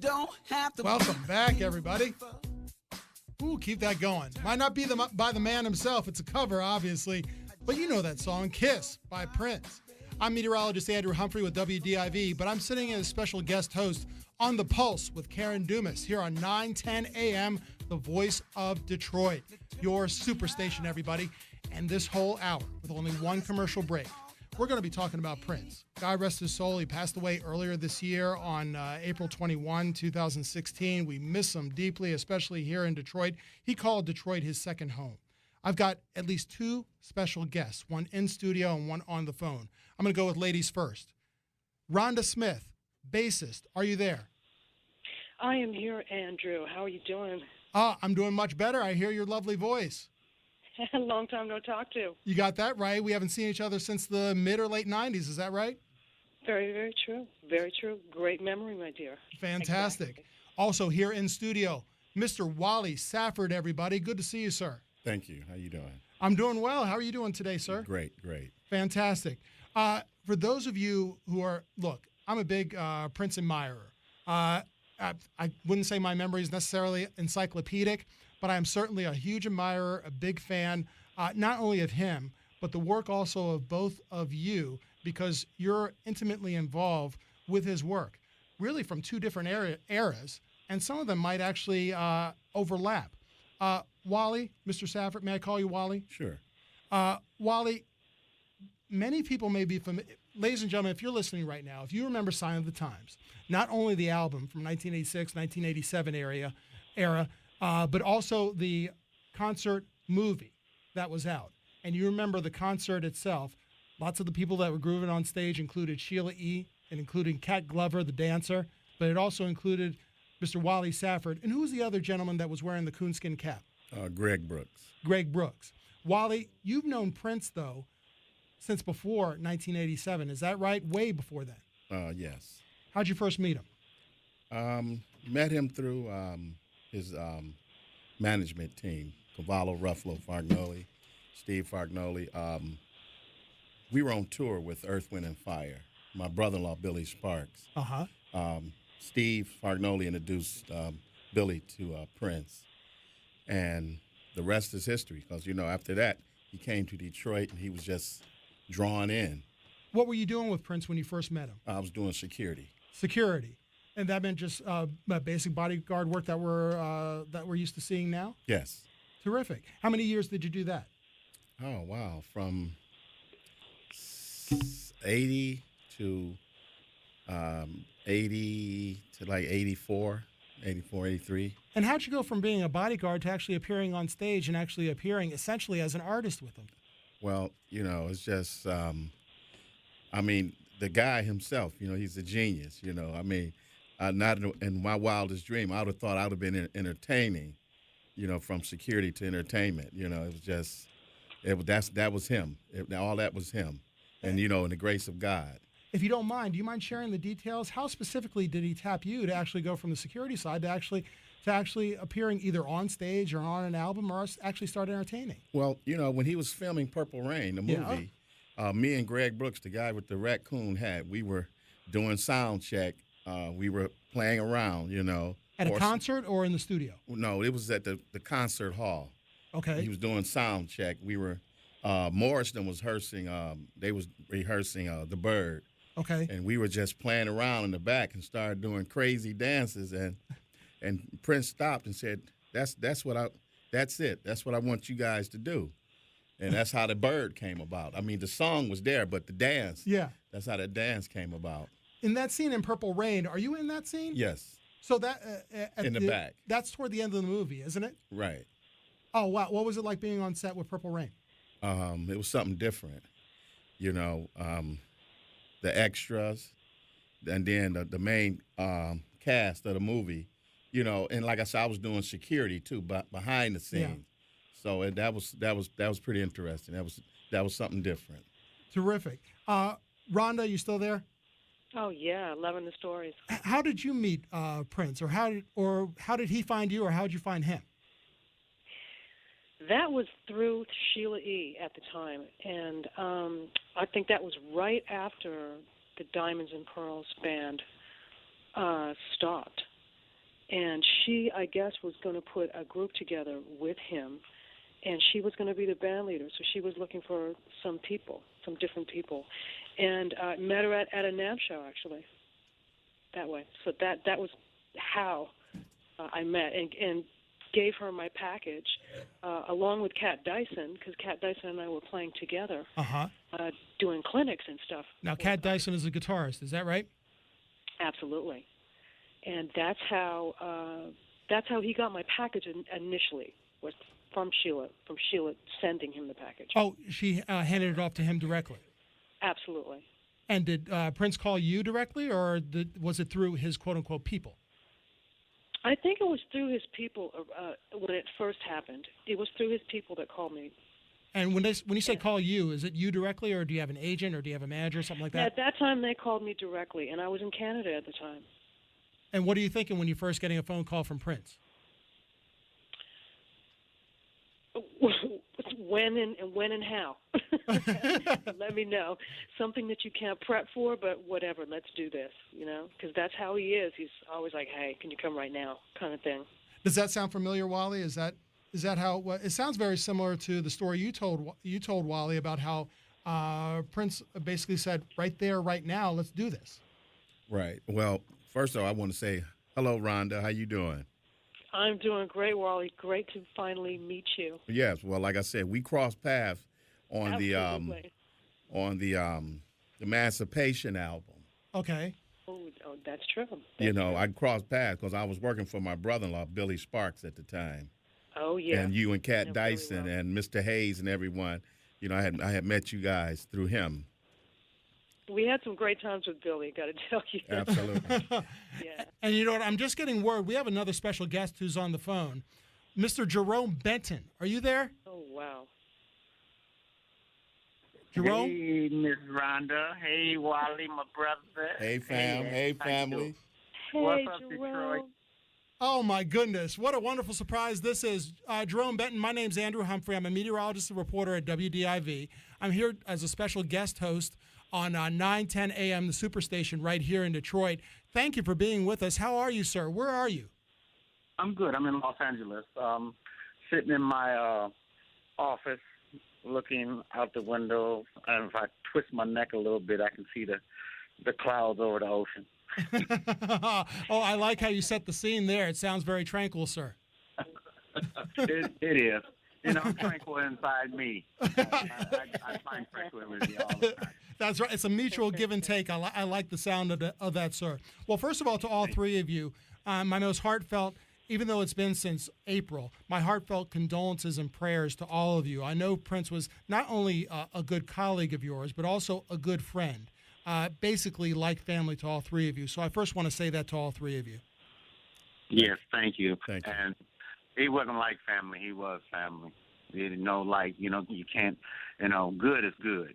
don't have to. Welcome back, everybody. Ooh, keep that going. Might not be by the man himself. It's a cover, obviously. But you know that song, Kiss, by Prince. I'm meteorologist Andrew Humphrey with WDIV, but I'm sitting as a special guest host on The Pulse with Karen Dumas here on 9:10 a.m., the voice of Detroit. Your Superstation, everybody. And this whole hour, with only one commercial break, we're going to be talking about Prince. God rest his soul. He passed away earlier this year on April 21, 2016. We miss him deeply, especially here in Detroit. He called Detroit his second home. I've got at least two special guests, one in studio and one on the phone. I'm going to go with ladies first. Rhonda Smith, bassist. Are you there? I am here, Andrew. How are you doing? I'm doing much better. I hear your lovely voice. Long time no talk to. You got that right. We haven't seen each other since the mid or late 90s. Is that right? Very, very true. Very true. Great memory, my dear. Fantastic. Exactly. Also here in studio, Mr. Wally Safford, everybody. Good to see you, sir. Thank you. How you doing? I'm doing well. How are you doing today, sir? Great. Fantastic. For those of you who are, look, I'm a big Prince admirer. I wouldn't say my memory is necessarily encyclopedic, but I am certainly a huge admirer, a big fan, not only of him, but the work also of both of you, because you're intimately involved with his work, really from two different eras, and some of them might actually overlap. Wally, Mr. Safford, may I call you Wally? Sure. Wally, many people may be familiar. Ladies and gentlemen, if you're listening right now, if you remember Sign of the Times, not only the album from 1986, 1987 era, but also the concert movie that was out. And you remember the concert itself. Lots of the people that were grooving on stage included Sheila E., and including Cat Glover, the dancer, but it also included Mr. Wally Safford. And who was the other gentleman that was wearing the coonskin cap? Greg Brooks. Greg Brooks. Wally, you've known Prince, though, since before 1987. Is that right? Way before then. Yes. How'd you first meet him? Met him through his management team, Cavallo, Ruffalo, Fargnoli, Steve Fargnoli. We were on tour with Earth, Wind, and Fire. My brother-in-law, Billy Sparks. Steve Fargnoli introduced Billy to Prince. And the rest is history, because, after that, he came to Detroit, and he was just drawn in. What were you doing with Prince when you first met him? I was doing security. Security. And that meant just basic bodyguard work that we're used to seeing now? Yes. Terrific. How many years did you do that? Oh, wow. From 80 to 84, 83. And how'd you go from being a bodyguard to actually appearing on stage and actually appearing essentially as an artist with him? Well, it's just, the guy himself, he's a genius, not in my wildest dream, I would have thought I would have been entertaining, from security to entertainment. It was just, that was him. All that was him. And, in the grace of God. If you don't mind, do you mind sharing the details? How specifically did he tap you to actually go from the security side to actually appearing either on stage or on an album, or actually start entertaining? Well, when he was filming Purple Rain, the movie, me and Greg Brooks, the guy with the raccoon hat, we were doing sound check. We were playing around, At a concert or in the studio? No, it was at the concert hall. Okay. He was doing sound check. We were, Morrison was rehearsing, they was rehearsing The Bird. Okay. And we were just playing around in the back and started doing crazy dances, and Prince stopped and said, That's it. That's what I want you guys to do. And that's how The Bird came about. The song was there, but the dance, that's how the dance came about. In that scene in Purple Rain, are you in that scene? Yes. So that in the back. That's toward the end of the movie, isn't it? Right. Oh, wow. What was it like being on set with Purple Rain? It was something different. The extras, and then the main cast of the movie, and like I said, I was doing security too, but behind the scenes. Yeah. So that was pretty interesting. That was something different. Terrific. Rhonda, you still there? Oh yeah, loving the stories. How did you meet Prince, or how did he find you, or how did you find him? That was through Sheila E. at the time, and I think that was right after the Diamonds and Pearls band stopped. And she, I guess, was going to put a group together with him, and she was going to be the band leader. So she was looking for some different people. And I met her at a NAMM show, actually, that way. So that was how I met and gave her my package, along with Kat Dyson, because Kat Dyson and I were playing together, doing clinics and stuff. Now, Kat Dyson is a guitarist, is that right? Absolutely. And that's how he got my package initially, was from Sheila sending him the package. Oh, she handed it off to him directly? Absolutely. And did Prince call you directly, or was it through his quote-unquote people? I think it was through his people when it first happened. It was through his people that called me. And when you say call you, is it you directly, or do you have an agent, or do you have a manager, something like that? At that time, they called me directly, and I was in Canada at the time. And what are you thinking when you're first getting a phone call from Prince? When and how? Let me know. Something that you can't prep for, but whatever, let's do this, because that's how he is. He's always like, hey, can you come right now, kind of thing. Does that sound familiar, Wally? Is that how it sounds? Very similar to the story you told Wally, about how Prince basically said, right there, right now, let's do this. Right. Well, first of all, I want to say hello, Rhonda. How you doing? I'm doing great, Wally. Great to finally meet you. Yes. Well, like I said, we crossed paths on Absolutely. the Emancipation album. Okay. Oh, that's true. I crossed paths because I was working for my brother-in-law, Billy Sparks, at the time. Oh, yeah. And you and Kat Dyson well. and Mr. Hayes and everyone, I had met you guys through him. We had some great times with Billy, got to tell you. Absolutely. Yeah. And you know what? I'm just getting word. We have another special guest who's on the phone, Mr. Jerome Benton. Are you there? Oh, wow. Jerome? Hey, Miss Rhonda. Hey, Wally, my brother. Hey, fam. Hey, family. Hey, What's up, Jerome. Detroit? Oh, my goodness. What a wonderful surprise this is. Jerome Benton, my name's Andrew Humphrey. I'm a meteorologist and reporter at WDIV. I'm here as a special guest host on 9:10 a.m., the Superstation right here in Detroit. Thank you for being with us. How are you, sir? Where are you? I'm good. I'm in Los Angeles. Sitting in my office, looking out the window. And if I twist my neck a little bit, I can see the clouds over the ocean. Oh, I like how you set the scene there. It sounds very tranquil, sir. It is. I'm tranquil inside me. I find tranquility all the time. That's right. It's a mutual give and take. I like the sound of that, sir. Well, first of all, to all three of you, my most heartfelt, even though it's been since April, my heartfelt condolences and prayers to all of you. I know Prince was not only a good colleague of yours, but also a good friend, basically like family to all three of you. So I first want to say that to all three of you. Yes, thank you. Thank you. And he wasn't like family. He was family. He didn't know, you can't, good is good,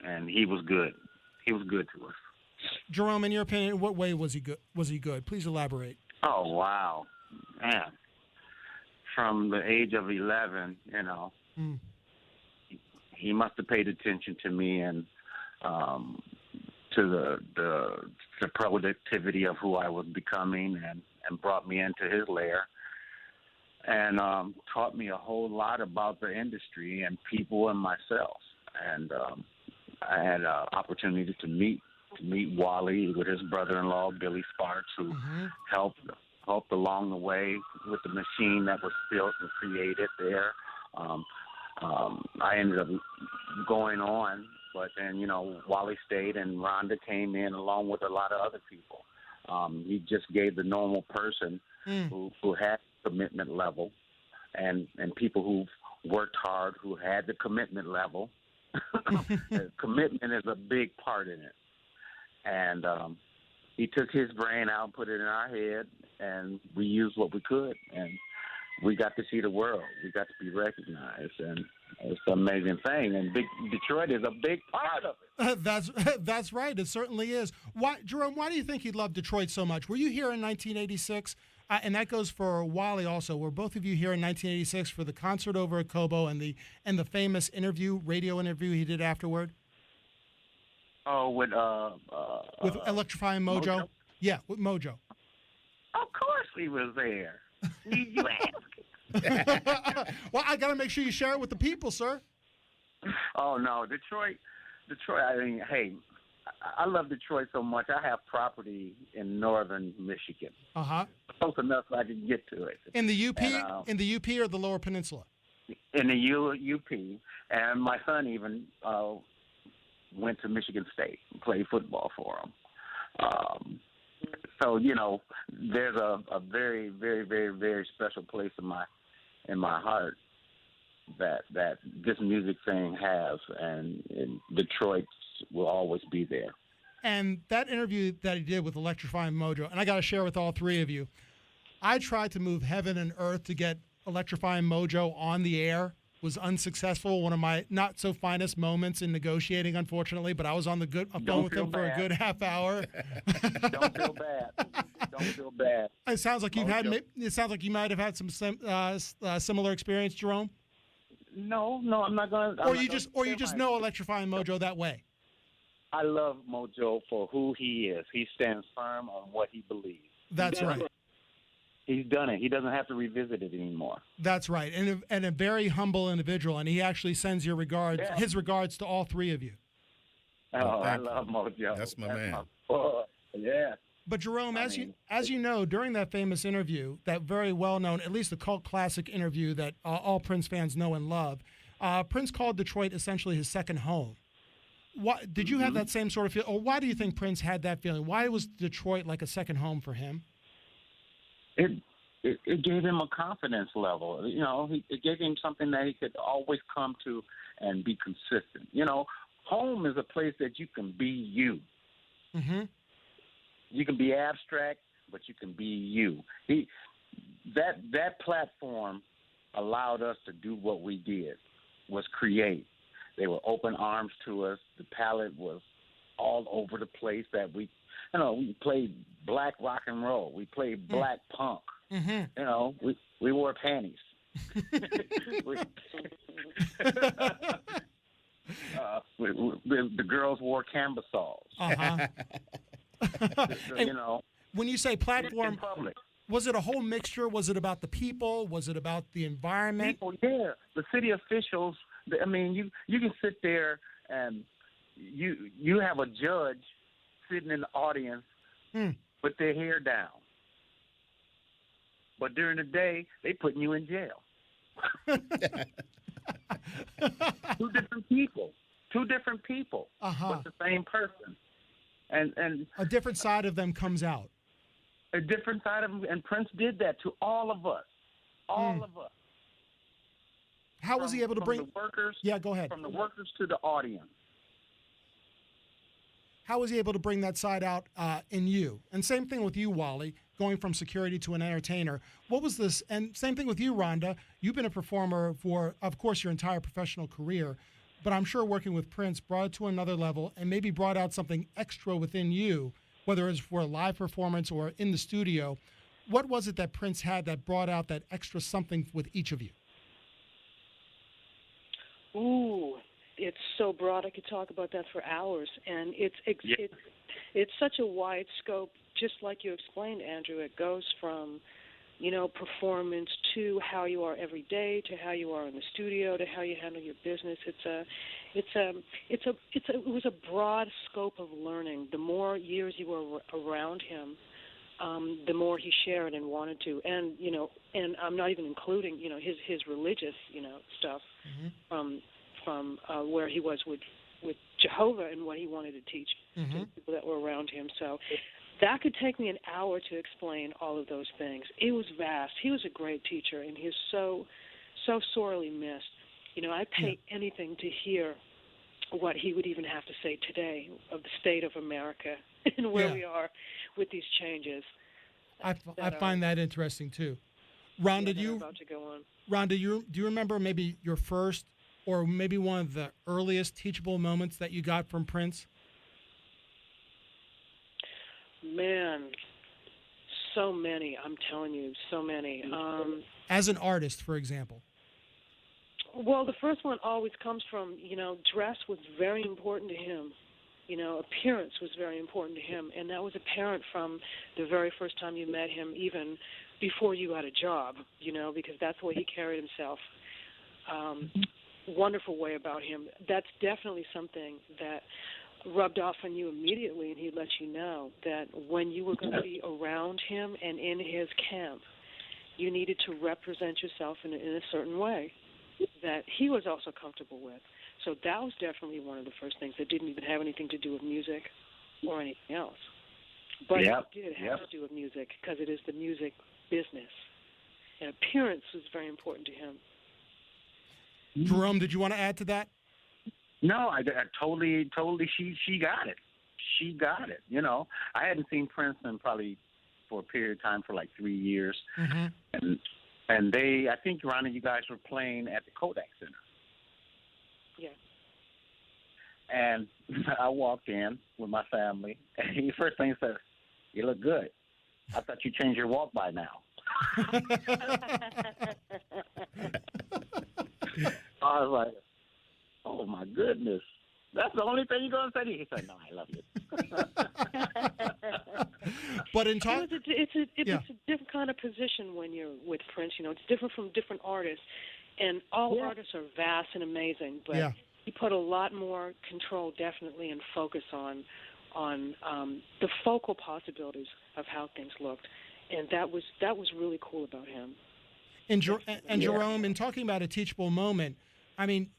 and he was good. He was good to us. Jerome, in your opinion, what way was he good? Please elaborate. Oh, wow. Man. From the age of 11, he must have paid attention to me and to the productivity of who I was becoming and brought me into his lair. And taught me a whole lot about the industry and people and myself. And I had an opportunity to meet Wally with his brother-in-law, Billy Sparks, who helped along the way with the machine that was built and created there. I ended up going on, but then, Wally stayed and Rhonda came in along with a lot of other people. He just gave the normal person who had commitment level and people who've worked hard, who had the commitment level. Commitment is a big part in it. And he took his brain out, put it in our head, and we used what we could. And we got to see the world. We got to be recognized. And it's an amazing thing. And Detroit is a big part of it. That's right. It certainly is. Jerome, why do you think he loved Detroit so much? Were you here in 1986? And that goes for Wally also. Were both of you here in 1986 for the concert over at Cobo and the famous radio interview he did afterward? Oh, with Electrifying Mojo? Mojo? Yeah, with Mojo. Of course Humphrey was there. You ask. Well, I got to make sure you share it with the people, sir. Oh, no, Detroit, I mean, hey, I love Detroit so much. I have property in northern Michigan. Uh-huh. Close enough so I can get to it. In the UP? And, In the UP or the Lower Peninsula? In the UP. And my son even went to Michigan State and played football for him. So, you know, there's a very, very, very, very special place in my heart that this music thing has, and Detroit will always be there. And that interview that he did with Electrifying Mojo, and I got to share with all three of you, I tried to move heaven and earth to get Electrifying Mojo on the air. Was unsuccessful. One of my not so finest moments in negotiating, unfortunately. But I was on the phone with him for a good half hour. Don't feel bad. Don't feel bad. It sounds like you've had. It sounds like you might have had some similar experience, Jerome. No, I'm not going to. Or you just know Electrifying Mojo that way. I love Mojo for who he is. He stands firm on what he believes. That's right. He's done it. He doesn't have to revisit it anymore. That's right, and a very humble individual, and he actually sends your regards, his regards to all three of you. Oh, I love Mojo. That's my man. Yeah. But Jerome, as you know, during that famous interview, that very well-known, at least the cult classic interview that all Prince fans know and love, Prince called Detroit essentially his second home. Did you have that same sort of feel, or why do you think Prince had that feeling? Why was Detroit like a second home for him? It gave him a confidence level. You know, it gave him something that he could always come to and be consistent. You know, home is a place that you can be you. Mm-hmm. You can be abstract, but you can be you. That platform allowed us to do what we did, was create. They were open arms to us. The palette was all over the place. We played black rock and roll. We played black punk. Mm-hmm. You know, we wore panties. The girls wore camisoles. Uh-huh. You know, when you say platform, in public. Was it a whole mixture? Was it about the people? Was it about the environment? People, yeah. The city officials. I mean, you can sit there and you have a judge sitting in the audience with their hair down. But during the day, they putting you in jail. Two different people, but the same person. And a different side of them comes out. A different side of them, and Prince did that to all of us. All of us. How was he able to bring the workers? Yeah, go ahead. From the workers to the audience. How was he able to bring that side out in you? And same thing with you, Wally, going from security to an entertainer. What was this? And same thing with you, Rhonda. You've been a performer for, of course, your entire professional career, but I'm sure working with Prince brought it to another level and maybe brought out something extra within you, whether it was for a live performance or in the studio. What was it that Prince had that brought out that extra something with each of you? Ooh, it's so broad. I could talk about that for hours, and it's such a wide scope. Just like you explained, Andrew, it goes from, you know, performance to how you are every day, to how you are in the studio, to how you handle your business. It was a broad scope of learning. The more years you were around him, the more he shared and wanted to, and and I'm not even including his religious stuff from where he was with Jehovah and what he wanted to teach to the people that were around him. So that could take me an hour to explain all of those things. It was vast. He was a great teacher, and he's so sorely missed. I'd pay anything to hear what he would even have to say today of the state of America and where we are with these changes. I find that interesting too. Rhonda, do you remember maybe your first or maybe one of the earliest teachable moments that you got from Prince? Man, so many. I'm telling you, so many. As an artist, for example. Well, the first one always comes from, dress was very important to him. Appearance was very important to him, and that was apparent from the very first time you met him, even before you got a job, because that's the way he carried himself. Wonderful way about him. That's definitely something that rubbed off on you immediately, and he let you know that when you were going to be around him and in his camp, you needed to represent yourself in a certain way that he was also comfortable with. So that was definitely one of the first things that didn't even have anything to do with music or anything else. But it did have to do with music because it is the music business. And appearance was very important to him. Jerome, did you want to add to that? No, I totally. She got it. She got it. I hadn't seen Prince in probably for a period of time for like 3 years, and I think Rhonda, you guys were playing at the Kodak Center. Yeah. And I walked in with my family, and he first thing said, "You look good. I thought you changed your walk by now." I was like, "Oh my goodness, that's the only thing you're gonna say?" He said, "No, I love you." But in talk, it's a different kind of position when you're with Prince. It's different from different artists, and all artists are vast and amazing. But he put a lot more control, definitely, and focus on the focal possibilities of how things looked, and that was really cool about him. And Jerome, in talking about a teachable moment, I mean,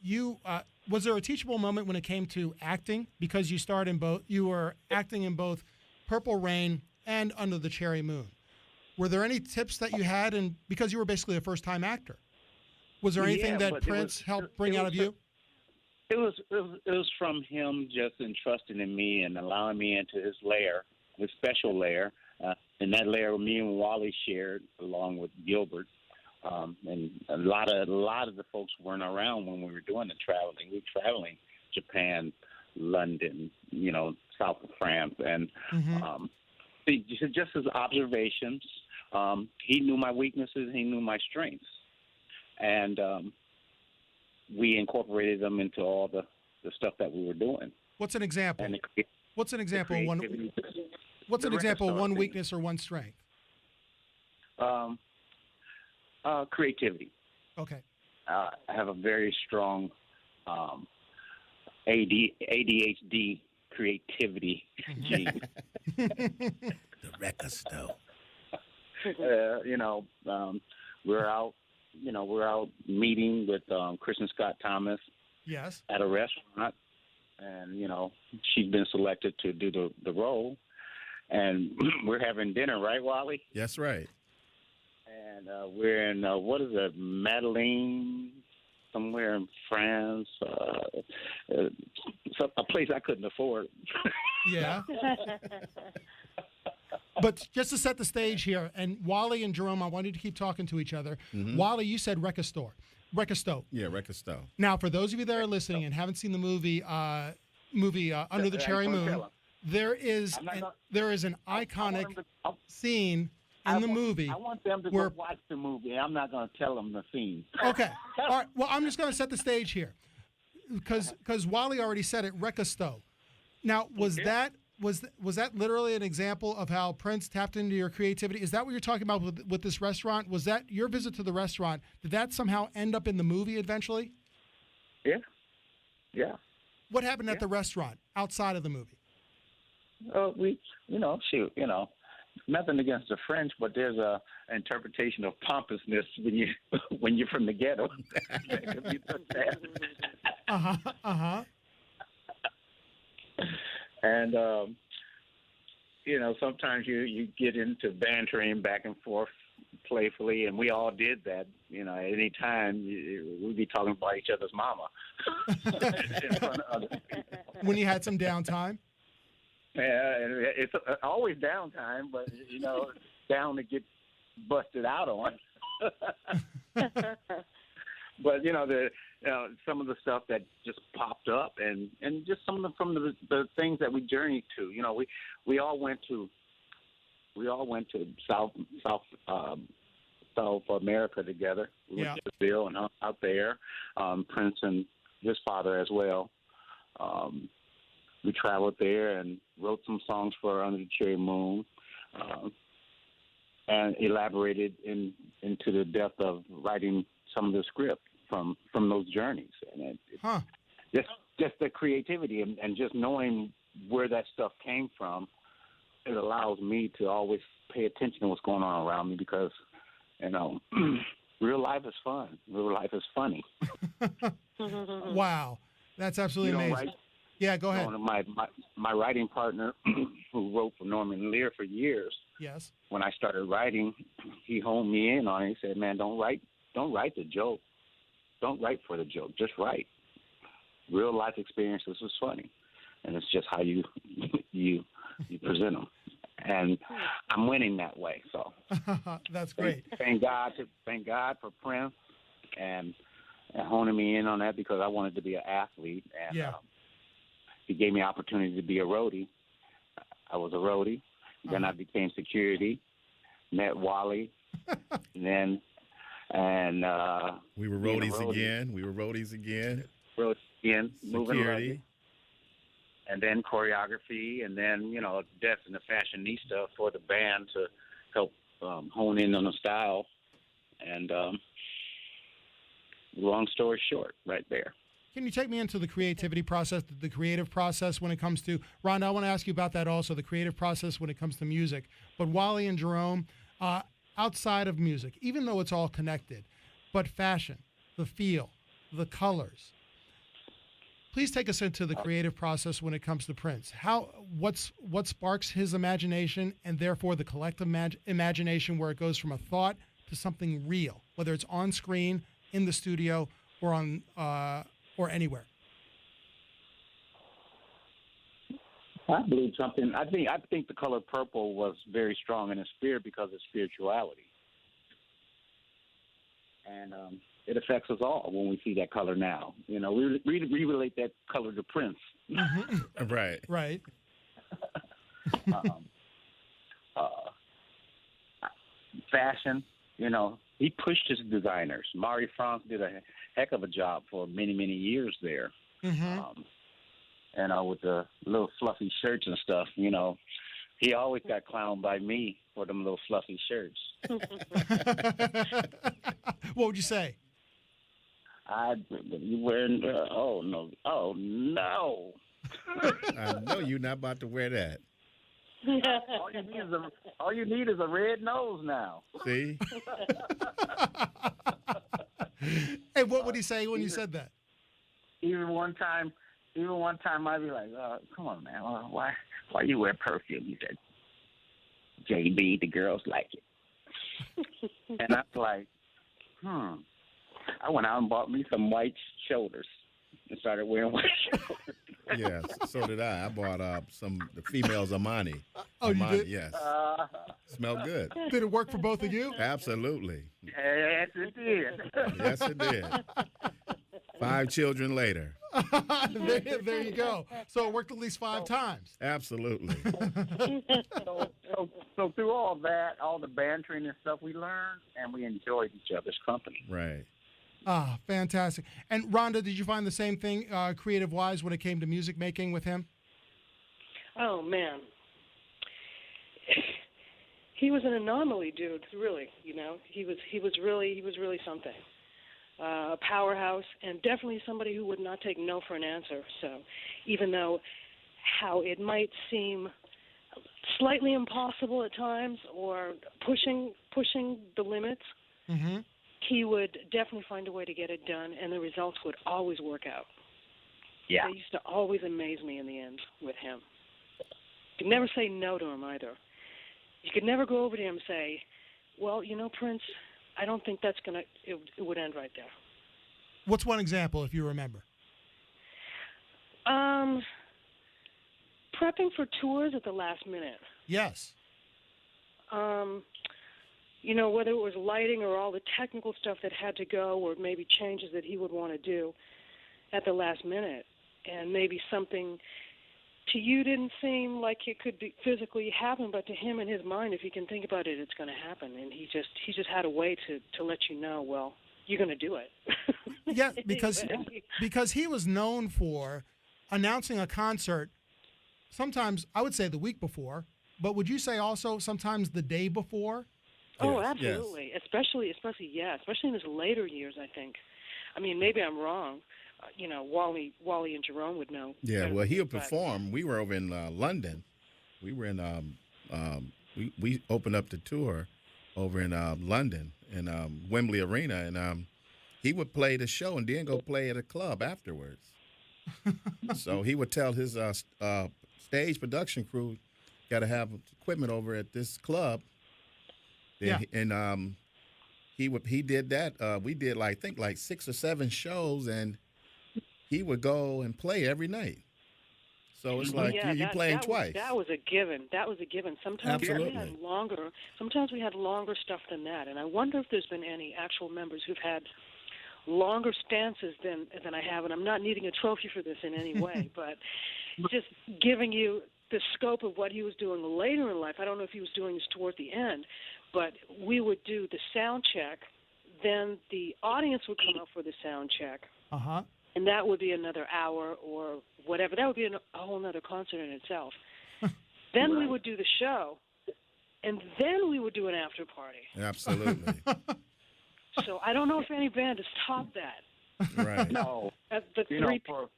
was there a teachable moment when it came to acting? Because you were acting in both Purple Rain and Under the Cherry Moon. Were there any tips that you had? And because you were basically a first-time actor, was there anything that Prince helped bring out of you? It was from him just entrusting in me and allowing me into his lair, his special lair, and that lair me and Wally shared along with Gilbert. And a lot of the folks weren't around when we were doing the traveling. We were traveling Japan, London, south of France, and just his observations. He knew my weaknesses. He knew my strengths, and we incorporated them into all the stuff that we were doing. What's an example? What's an example of one? What's an example of one weakness or one strength? Creativity. Okay. I have a very strong ADHD creativity gene. The record store. We're out meeting with Kristen Scott Thomas. Yes. At a restaurant, and she's been selected to do the role, and we're having dinner, right, Wally? That's right. And we're in Madeleine, somewhere in France, a place I couldn't afford. Yeah. But just to set the stage here, and Wally and Jerome, I want you to keep talking to each other. Mm-hmm. Wally, you said Record Store. Yeah, Record Store. Now, for those of you that are listening and haven't seen the movie Under the Cherry Moon, there is an iconic scene in the movie. I want them to go watch the movie. I'm not going to tell them the scene. Okay. All right. Well, I'm just going to set the stage here because Wally already said it, Record Store. Now, was that literally an example of how Prince tapped into your creativity? Is that what you're talking about with this restaurant? Was that your visit to the restaurant? Did that somehow end up in the movie eventually? Yeah. Yeah. What happened at the restaurant outside of the movie? Nothing against the French, but there's a interpretation of pompousness when you're from the ghetto. And sometimes you get into bantering back and forth playfully, and we all did that. At any time we'd be talking about each other's mama in front of other people. When you had some downtime. Yeah, it's always downtime, but down to get busted out on. But some of the stuff that just popped up, and just some of from the things that we journeyed to. We all went to South America together. We went to Brazil and out there. Prince and his father as well. we traveled there and wrote some songs for Under the Cherry Moon, and elaborated into the depth of writing some of the script from those journeys. And just the creativity and just knowing where that stuff came from, it allows me to always pay attention to what's going on around me because, real life is fun. Real life is funny. Wow. That's absolutely amazing. Yeah, go ahead. My writing partner, who wrote for Norman Lear for years, yes. When I started writing, he honed me in on it. He said, "Man, don't write the joke. Don't write for the joke. Just write. Real life experiences is funny, and it's just how you present them." And I'm winning that way. So that's great. Thank God for Prince and honing me in on that because I wanted to be an athlete. And he gave me opportunity to be a roadie. I was a roadie. Then I became security. Met Wally. We were roadies again. We were roadies again. Roadies again. Security. And then choreography, and then, Death and the fashionista for the band to help hone in on the style. And long story short, right there. Can you take me into the creativity process, the creative process when it comes to, Rhonda, I want to ask you about that also, the creative process when it comes to music. But Wally and Jerome, outside of music, even though it's all connected, but fashion, the feel, the colors. Please take us into the creative process when it comes to Prince. What sparks his imagination and therefore the collective imagination where it goes from a thought to something real, whether it's on screen, in the studio, or on or anywhere? I believe something. I think the color purple was very strong in his spirit because of spirituality, and it affects us all when we see that color now. We relate that color to Prince. Mm-hmm. Right. Fashion, he pushed his designers. Mari France did a heck of a job for many, many years there. Mm-hmm. With the little fluffy shirts and stuff, he always got clowned by me for them little fluffy shirts. What would you say? You wearing? Oh no! I know you're not about to wear that. All you need is a red nose now. See? Hey, what would he say when you said that? Even one time I'd be like, "Come on, man, why you wear perfume?" He said, "JB, the girls like it." And I was like, I went out and bought me some white shoulders and started wearing white shoulders. Yes, so did I. I bought the females Armani. Oh, Armani, you did? Yes. Smelled good. Did it work for both of you? Absolutely. Yes, it did. Yes, it did. 5 children later. There you go. So it worked at least 5 times. Absolutely. So through all that, all the bantering and stuff, we learned and we enjoyed each other's company. Right. Ah, fantastic. And Rhonda, did you find the same thing creative-wise when it came to music making with him? Oh, man. He was an anomaly, dude, really, He was really something. A powerhouse, and definitely somebody who would not take no for an answer. So even though how it might seem slightly impossible at times or pushing the limits, mm-hmm. he would definitely find a way to get it done, and the results would always work out. Yeah. They used to always amaze me in the end with him. You could never say no to him either. You could never go over to him and say, well, Prince, I don't think that's it would end right there. What's one example, if you remember? Prepping for tours at the last minute. Yes. Whether it was lighting or all the technical stuff that had to go, or maybe changes that he would want to do at the last minute, and maybe something to you didn't seem like it could be physically happen, but to him in his mind, if he can think about it, it's going to happen. And he just had a way to let you know, well, you're going to do it. Yeah, because he was known for announcing a concert sometimes I would say the week before, but would you say also sometimes the day before? Oh, Yes, absolutely. Especially in his later years, I think. I mean, maybe I'm wrong. Wally and Jerome would know. Yeah, well, he'll perform. We were over in London. We were in we opened up the tour over in London in Wembley Arena, and he would play the show and then go play at a club afterwards. So he would tell his stage production crew, got to have equipment over at this club. Yeah. And he did that. We did like 6 or 7 shows, and he would go and play every night. So it's like you playing twice. That was a given. Sometimes Absolutely. we had longer stuff than that, and I wonder if there's been any actual members who've had longer stances than I have, and I'm not needing a trophy for this in any way, but just giving you the scope of what he was doing later in life. I don't know if he was doing this toward the end, but we would do the sound check, then the audience would come up for the sound check, and that would be another hour or whatever. That would be a whole other concert in itself. Then we would do the show, and then we would do an after party. Absolutely. So I don't know if any band has topped that. Right. No. It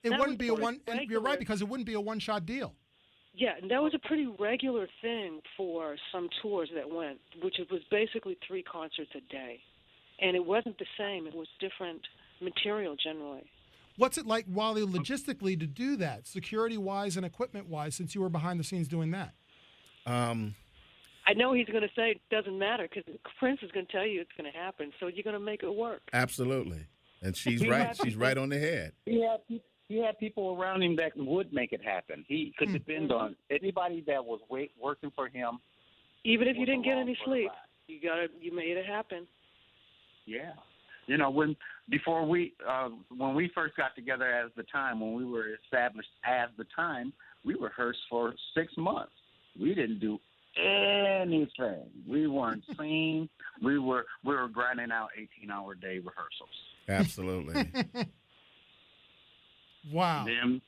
wouldn't be a one. And you're right, because it wouldn't be a one-shot deal. Yeah, and that was a pretty regular thing for some tours that went, which was basically 3 concerts a day. And it wasn't the same. It was different material generally. What's it like, Wally, logistically to do that, security-wise and equipment-wise, since you were behind the scenes doing that? I know he's going to say it doesn't matter because Prince is going to tell you it's going to happen, so you're going to make it work. Absolutely. And she's right. She's right on the head. He had people around him that would make it happen. He could depend on anybody that was working for him. Even if you didn't get any sleep, you made it happen. Yeah. When we first got together as the Time, when we were established as the Time, we rehearsed for 6 months. We didn't do anything. We weren't seen. We were grinding out 18-hour day rehearsals. Absolutely. Wow. Then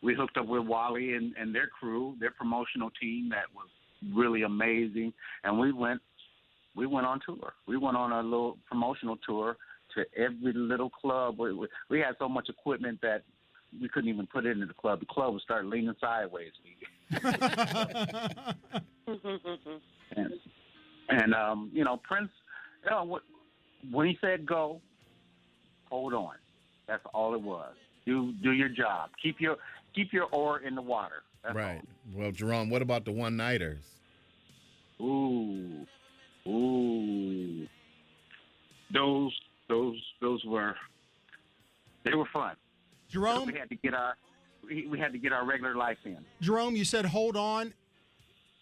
we hooked up with Wally and their crew, their promotional team that was really amazing, and we went on tour. We went on a little promotional tour to every little club. We had so much equipment that we couldn't even put it into the club. The club would start leaning sideways. and Prince, when he said go, hold on. That's all it was. Do your job. Keep your oar in the water. That's right. all. Well, Jerome, what about the one-nighters? Ooh. Those were fun. Jerome, we had to get our regular life in. Jerome, you said hold on.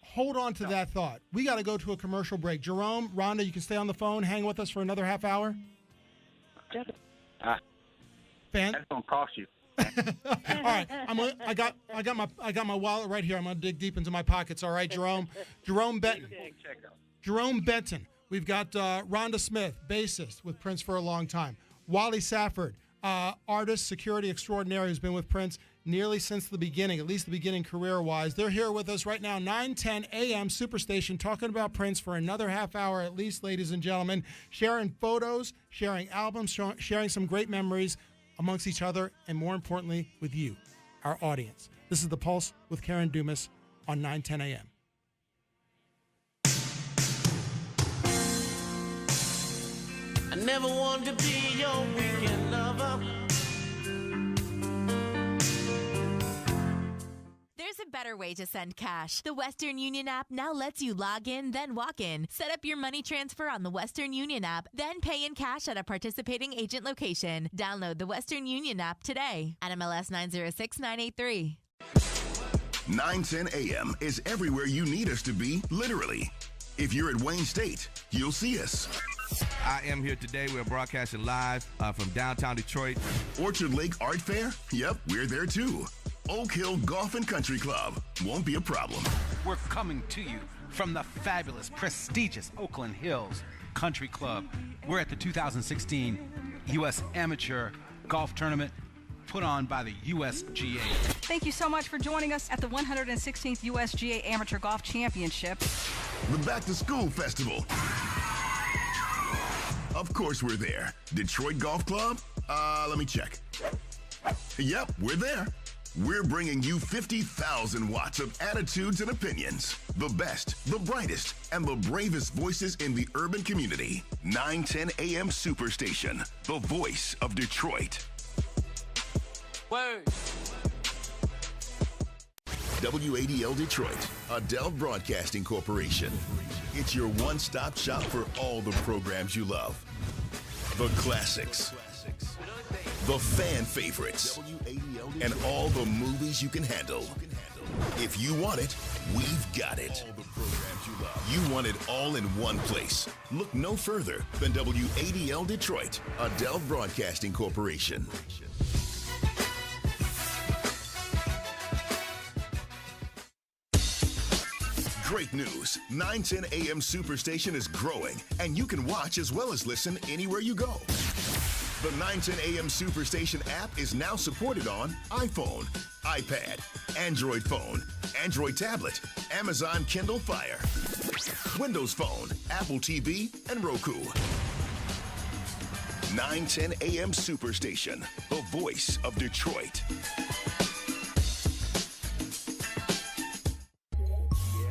Hold on to that thought. We got to go to a commercial break. Jerome, Rhonda, you can stay on the phone, hang with us for another half hour. That's gonna cost you. All right, I got my wallet right here. I'm gonna dig deep into my pockets. All right, Jerome Benton. Jerome Benton. We've got Rhonda Smith, bassist with Prince for a long time. Wally Safford, artist, security extraordinary, who's been with Prince nearly since the beginning, at least the beginning career-wise. They're here with us right now, 9:10 a.m. Superstation, talking about Prince for another half hour at least, ladies and gentlemen, sharing photos, sharing albums, sharing some great memories amongst each other, and more importantly, with you, our audience. This is The Pulse with Karen Dumas on 9:10 a.m. I never wanted to be your weekend lover. There's a better way to send cash. The Western Union app now lets you log in, then walk in. Set up your money transfer on the Western Union app, then pay in cash at a participating agent location. Download the Western Union app today. NMLS 906983. 9:10 a.m. is everywhere you need us to be, literally. If you're at Wayne State, you'll see us. I am here today. We're broadcasting live from downtown Detroit. Orchard Lake Art Fair? Yep, we're there too. Oak Hill Golf and Country Club. Won't be a problem. We're coming to you from the fabulous, prestigious Oakland Hills Country Club. We're at the 2016 U.S. Amateur Golf Tournament put on by the USGA. Thank you so much for joining us at the 116th USGA Amateur Golf Championship. The Back to School Festival. Of course we're there. Detroit Golf Club? Let me check. Yep, we're there. We're bringing you 50,000 watts of attitudes and opinions. The best, the brightest, and the bravest voices in the urban community. 910 AM Superstation, the voice of Detroit. Word. WADL Detroit, Adele Broadcasting Corporation. It's your one-stop shop for all the programs you love. The classics, the fan favorites, and all the movies you can handle. If you want it, we've got it. You want it all in one place. Look no further than WADL Detroit, Adele Broadcasting Corporation. Great news. 910 AM Superstation is growing, and you can watch as well as listen anywhere you go. The 910 AM Superstation app is now supported on iPhone, iPad, Android phone, Android tablet, Amazon Kindle Fire, Windows Phone, Apple TV, and Roku. 910 AM Superstation, the voice of Detroit.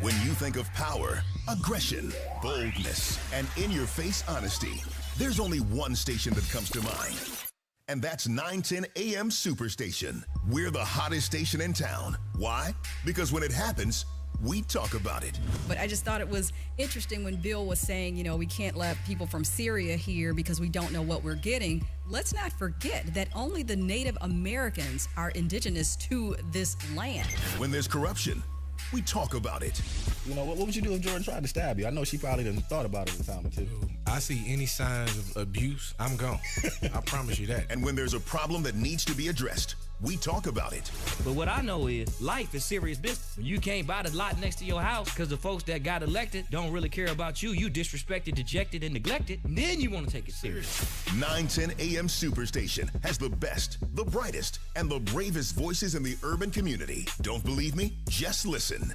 When you think of power, aggression, boldness, and in-your-face honesty, there's only one station that comes to mind. And that's 910 AM Superstation. We're the hottest station in town. Why? Because when it happens, we talk about it. But I just thought it was interesting when Bill was saying, we can't let people from Syria here because we don't know what we're getting. Let's not forget that only the Native Americans are indigenous to this land. When there's corruption, we talk about it. What would you do if Jordan tried to stab you? I know she probably didn't thought about it a time or two. I see any signs of abuse, I'm gone. I promise you that. And when there's a problem that needs to be addressed, we talk about it. But what I know is life is serious business. You can't buy the lot next to your house because the folks that got elected don't really care about you. You disrespected, dejected, and neglected. And then you want to take it serious. 910 AM Superstation has the best, the brightest, and the bravest voices in the urban community. Don't believe me? Just listen.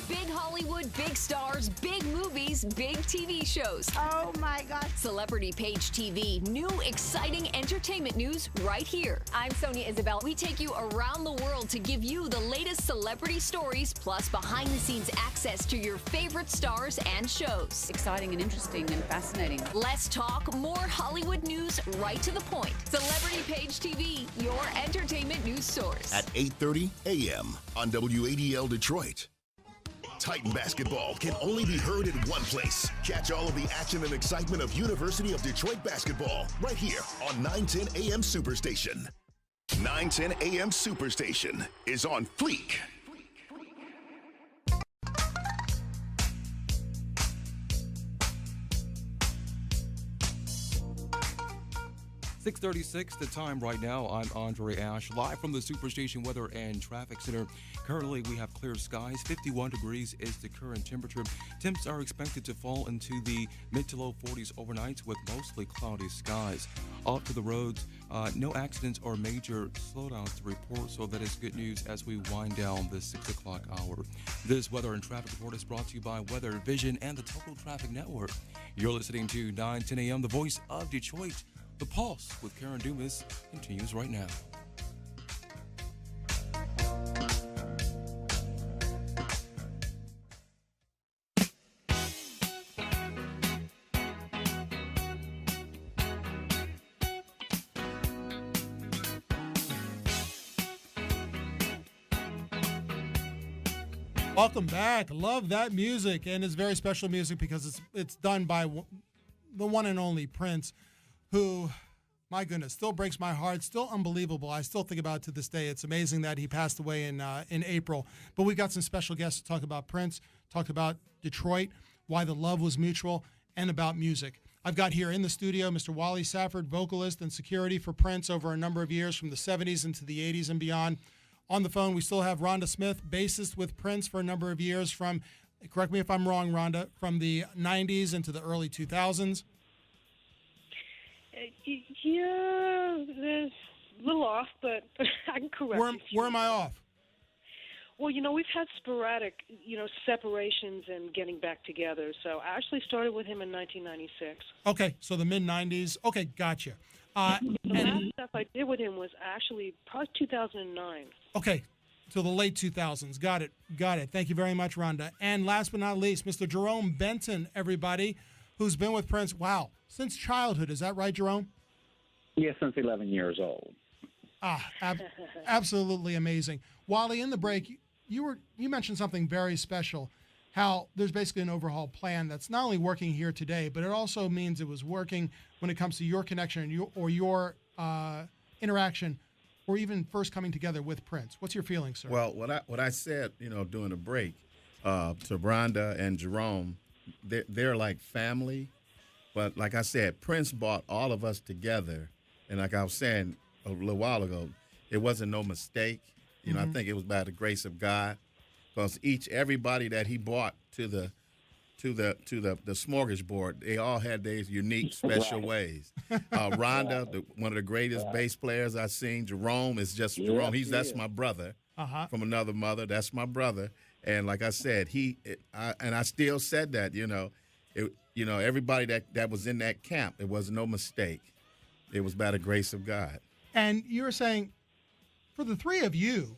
Big Hollywood, big stars, big movies, big TV shows. Oh my gosh. Celebrity Page TV, new exciting entertainment news right here. I'm Sonia Isabel. We take you around the world to give you the latest celebrity stories, plus behind the scenes access to your favorite stars and shows. Exciting and interesting and fascinating. Less talk, more Hollywood news right to the point. Celebrity Page TV, your entertainment news source. At 8:30 a.m. on WADL Detroit. Titan basketball can only be heard in one place. Catch all of the action and excitement of University of Detroit basketball right here on 910 AM Superstation. 910 AM Superstation is on fleek. .636 the time right now. I'm Andre Ash, live from the Superstation Weather and Traffic Center. Currently, we have clear skies. 51 degrees is the current temperature. Temps are expected to fall into the mid to low 40s overnight with mostly cloudy skies. Off to the roads, no accidents or major slowdowns to report, so that is good news as we wind down the 6 o'clock hour. This weather and traffic report is brought to you by Weather Vision and the Total Traffic Network. You're listening to 910 AM, the voice of Detroit. The Pulse with Karen Dumas continues right now. Welcome back. Love that music, and it's very special music because it's done by the one and only Prince, who, my goodness, still breaks my heart, still unbelievable. I still think about it to this day. It's amazing that he passed away in April. But we've got some special guests to talk about Prince, talk about Detroit, why the love was mutual, and about music. I've got here in the studio Mr. Wally Safford, vocalist and security for Prince over a number of years from the 70s into the 80s and beyond. On the phone, we still have Rhonda Smith, bassist with Prince for a number of years from, correct me if I'm wrong, Rhonda, from the 90s into the early 2000s. Yeah, A little off, but I can correct you. Where am I off? Well, we've had sporadic, separations and getting back together. So I actually started with him in 1996. Okay, so the mid-'90s. Okay, gotcha. The last stuff I did with him was actually probably 2009. Okay, so the late 2000s. Got it. Thank you very much, Rhonda. And last but not least, Mr. Jerome Benton, everybody, who's been with Prince, since childhood. Is that right, Jerome? Yeah, since 11 years old. Absolutely amazing. Wally, in the break, you mentioned something very special, how there's basically an overhaul plan that's not only working here today, but it also means it was working when it comes to your connection your interaction, or even first coming together with Prince. What's your feeling, sir? Well, what I said, during the break, to Rhonda and Jerome, they're like family. But like I said, Prince brought all of us together, and like I was saying a little while ago, it wasn't no mistake. I think it was by the grace of God, because everybody that he brought to the smorgasbord, they all had their unique, special ways. Rhonda, one of the greatest bass players I've seen. Jerome is just Jerome. That's my brother from another mother. That's my brother. And like I said, and I still said that. Everybody that was in that camp, it was no mistake. It was by the grace of God. And you were saying, for the three of you,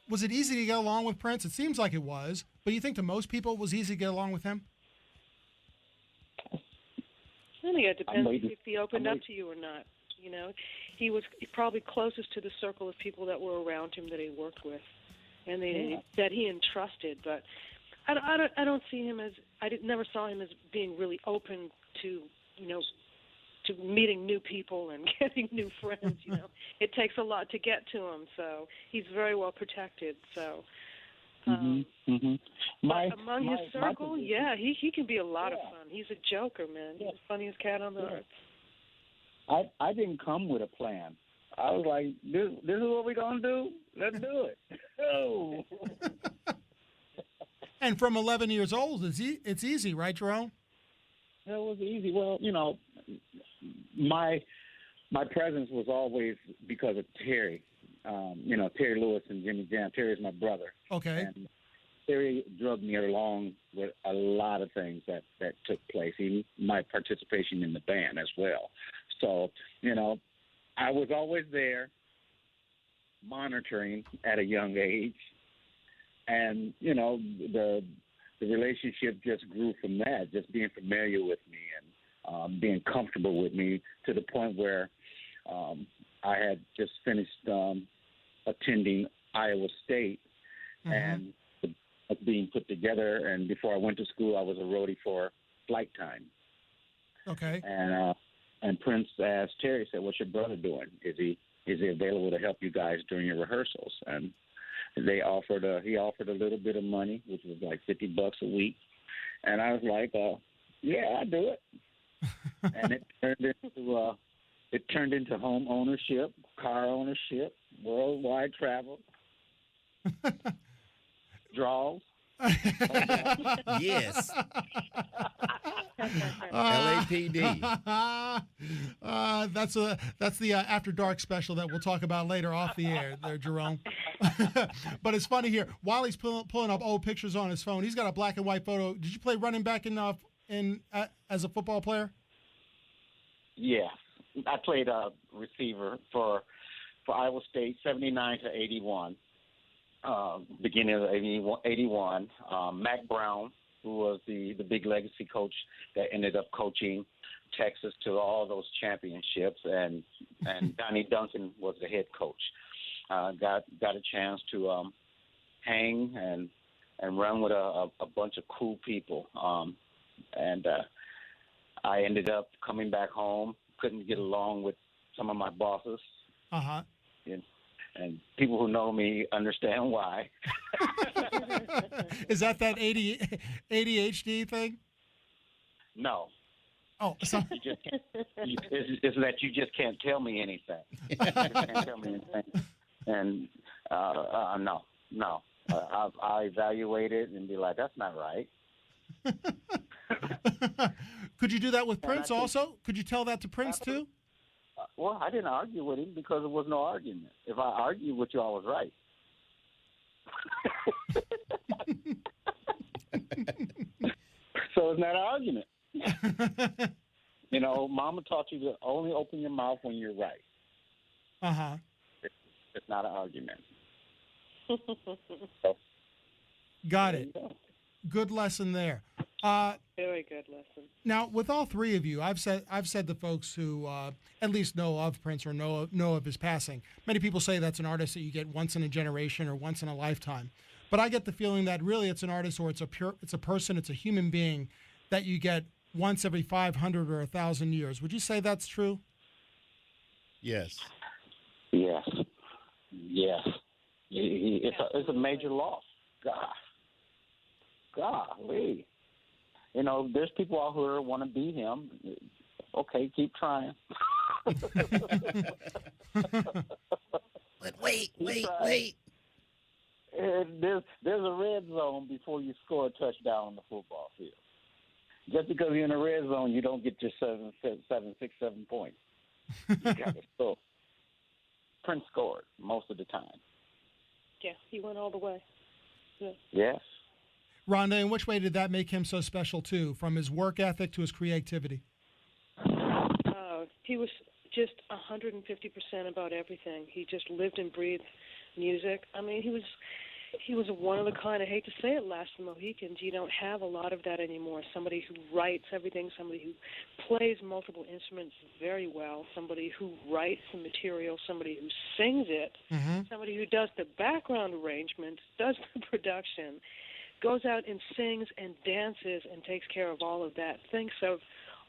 was it easy to get along with Prince? It seems like it was, but you think to most people it was easy to get along with him? I think it depends if he opened up to you or not. He was probably closest to the circle of people that were around him that he worked with, and that he entrusted. But I don't see him as never saw him as being really open to to meeting new people and getting new friends. It takes a lot to get to him, so he's very well protected. So among his circle, he can be a lot of fun. He's a joker, man. He's the funniest cat on the earth. I didn't come with a plan. I was like, this is what we're going to do? Let's do it. Oh. And from 11 years old, it's easy, right, Jerome? It was easy. Well, my presence was always because of Terry. Terry Lewis and Jimmy Jam. Terry's my brother. Okay. And Terry drugged me along with a lot of things that took place, even my participation in the band as well. So, I was always there monitoring at a young age. And, the relationship just grew from that, just being familiar with me and being comfortable with me, to the point where I had just finished attending Iowa State and being put together. And before I went to school, I was a roadie for Flight Time. Okay. And Prince asked Terry, said, "What's your brother doing? Is he available to help you guys during your rehearsals?" And he offered a little bit of money, which was like $50 a week. And I was like, yeah, I'll do it. And it turned into home ownership, car ownership, worldwide travel, draws. Yes. LAPD. That's the After Dark special that we'll talk about later off the air there, Jerome. But it's funny here. Wally's pulling up old pictures on his phone. He's got a black and white photo. Did you play running back as a football player? Yeah. I played receiver for Iowa State, 79 to 81. Beginning of 81, Mac Brown, who was the big legacy coach that ended up coaching Texas to all those championships, and Donnie Duncan was the head coach. Got a chance to hang and run with a bunch of cool people, and I ended up coming back home. Couldn't get along with some of my bosses. And people who know me understand why. Is that ADHD thing? No. Oh, sorry. It's that you just can't tell me anything. You just can't tell me anything. And no. I evaluate it and be like, that's not right. Could you do that with Prince also? Could you tell that to Prince too? Well, I didn't argue with him because there was no argument. If I argued with you, I was right. So it's not an argument. You know, Mama taught you to only open your mouth when you're right. Uh-huh. It's not an argument. Got it. Good lesson there. Very good lesson. Now, with all three of you, I've said to folks who at least know of Prince or know of his passing. Many people say that's an artist that you get once in a generation or once in a lifetime. But I get the feeling that really it's an artist or it's a person, it's a human being that you get once every 500 or 1,000 years. Would you say that's true? Yes. Yes. Yes. It's a major loss. Golly. You know, there's people out here who want to be him. Okay, keep trying. But wait. There's a red zone before you score a touchdown on the football field. Just because you're in a red zone, you don't get your 7 points. You got to score. Prince scored most of the time. Yeah, he went all the way. Yeah. Yes. Rhonda, in which way did that make him so special, too, from his work ethic to his creativity? He was just 150% about everything. He just lived and breathed music. I mean, he was a one-of-a-kind. I hate to say it, last of the Mohicans. You don't have a lot of that anymore. Somebody who writes everything, somebody who plays multiple instruments very well, somebody who writes the material, somebody who sings it, somebody who does the background arrangements, does the production, goes out and sings and dances and takes care of all of that, thinks of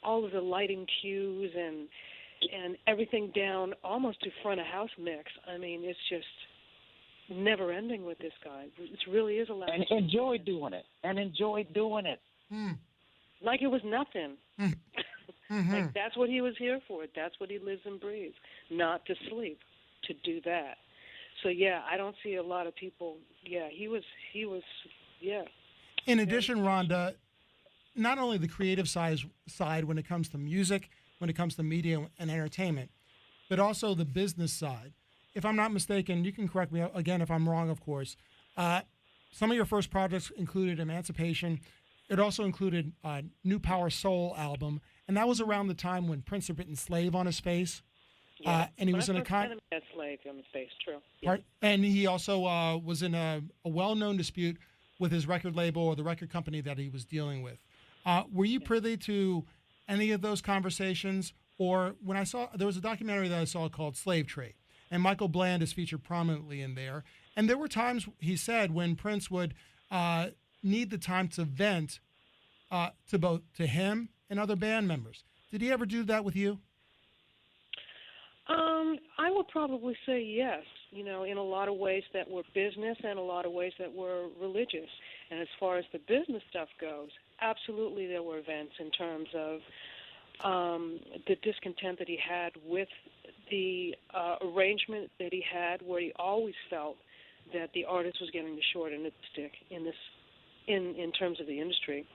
all of the lighting cues and everything down almost to front of house mix. I mean, it's just never ending with this guy. It really is a lesson. And enjoy doing it. Like it was nothing. Like that's what he was here for. That's what he lives and breathes. Not to sleep, to do that. So yeah, I don't see a lot of people. Yeah, he was. Yeah. In addition, Rhonda, not only the creative side when it comes to music, when it comes to media and entertainment, but also the business side. If I'm not mistaken, you can correct me again if I'm wrong, of course. Some of your first projects included Emancipation. It also included a New Power Soul album, and that was around the time when Prince had written Slave on his face. Yeah. And he was in a Slave on his face, true. Yeah. And he also was in a well-known dispute with his record label or the record company that he was dealing with. Were you privy to any of those conversations? Or when there was a documentary that I saw called Slave Trade, and Michael Bland is featured prominently in there. And there were times, he said, when Prince would need the time to vent to him and other band members. Did he ever do that with you? I would probably say yes, in a lot of ways that were business and a lot of ways that were religious. And as far as the business stuff goes, absolutely there were events in terms of the discontent that he had with the arrangement that he had, where he always felt that the artist was getting the short end of the stick in terms of the industry,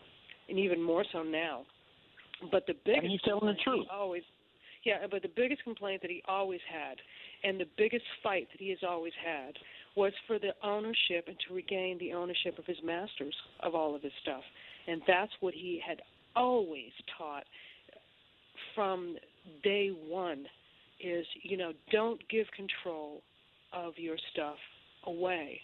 and even more so now. But the biggest and he's telling the truth. But the biggest complaint that he always had, and the biggest fight that he has always had, was for the ownership and to regain the ownership of his masters of all of his stuff. And that's what he had always taught from day one is, don't give control of your stuff away.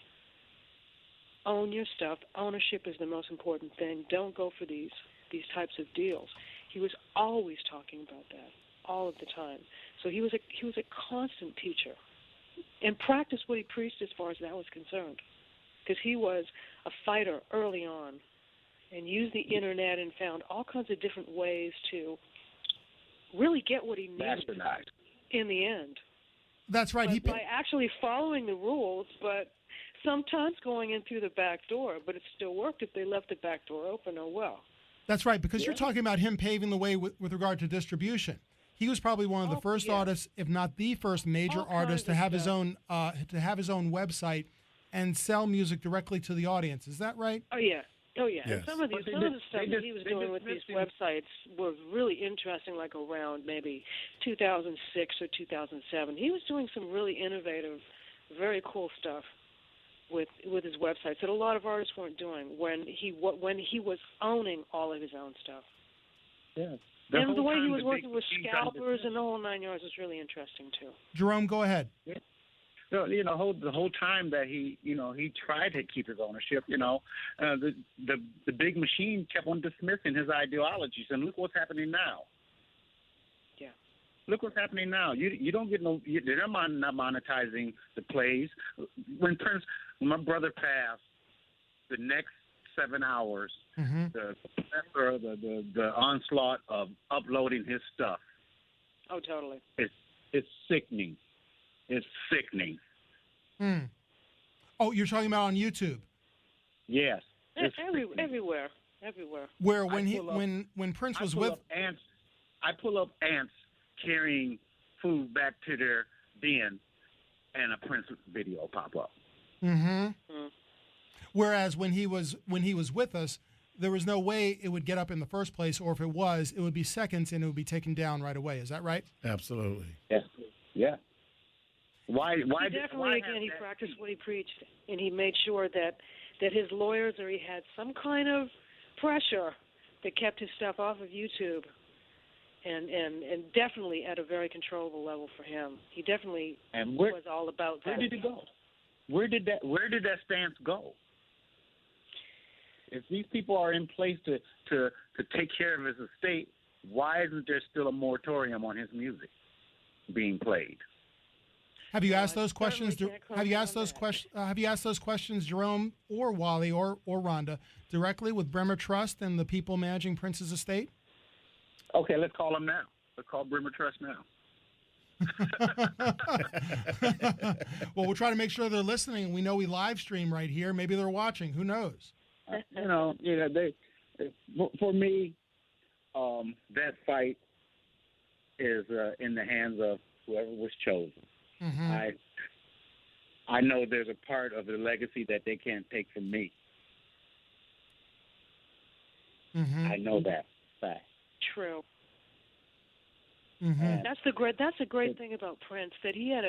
Own your stuff. Ownership is the most important thing. Don't go for these types of deals. He was always talking about that all of the time. So he was a constant teacher and practiced what he preached as far as that was concerned, because he was a fighter early on and used the internet and found all kinds of different ways to really get what he needed in the end. That's right. By actually following the rules, but sometimes going in through the back door, but it still worked if they left the back door open. Oh, well. That's right, because you're talking about him paving the way with regard to distribution. He was probably one of the first artists, if not the first major artist, to have his own website and sell music directly to the audience. Is that right? Oh yeah, Oh yeah, Yes. and some of the stuff that he was doing with these websites were really interesting. Like around maybe 2006 or 2007, he was doing some really innovative, very cool stuff with his websites that a lot of artists weren't doing when he was owning all of his own stuff. Yeah. And the way he was working with scalpers and the whole 9 yards was really interesting too. Jerome, go ahead. Yeah. So, the whole time that he tried to keep his ownership, the big machine kept on dismissing his ideologies, and look what's happening now. Yeah. Look what's happening now. You don't get they're not monetizing the plays. When my brother passed, the next 7 hours, the onslaught of uploading his stuff. Oh, totally. It's sickening. It's sickening. Oh, you're talking about on YouTube? Yes. Everywhere. Where when Prince was with I pull up ants carrying food back to their den, and a Prince video pop up. Whereas when he was with us, there was no way it would get up in the first place, or if it was, it would be seconds and it would be taken down right away. Is that right? Absolutely. Yes. Yeah. Why he practiced what he preached, and he made sure that his lawyers or he had some kind of pressure that kept his stuff off of YouTube, and definitely at a very controllable level for him. He definitely was all about that. Where did it go? Where did that stance go? If these people are in place to take care of his estate, why isn't there still a moratorium on his music being played? Have you asked those questions? Have you asked those questions, Jerome or Wally or Rhonda, directly with Bremer Trust and the people managing Prince's estate? Okay, let's call them now. Let's call Bremer Trust now. Well, we'll try to make sure they're listening. We know we live stream right here. Maybe they're watching. Who knows? For me, that fight is in the hands of whoever was chosen. I know there's a part of the legacy that they can't take from me. I know that fact. True. That's a great thing about Prince, that he had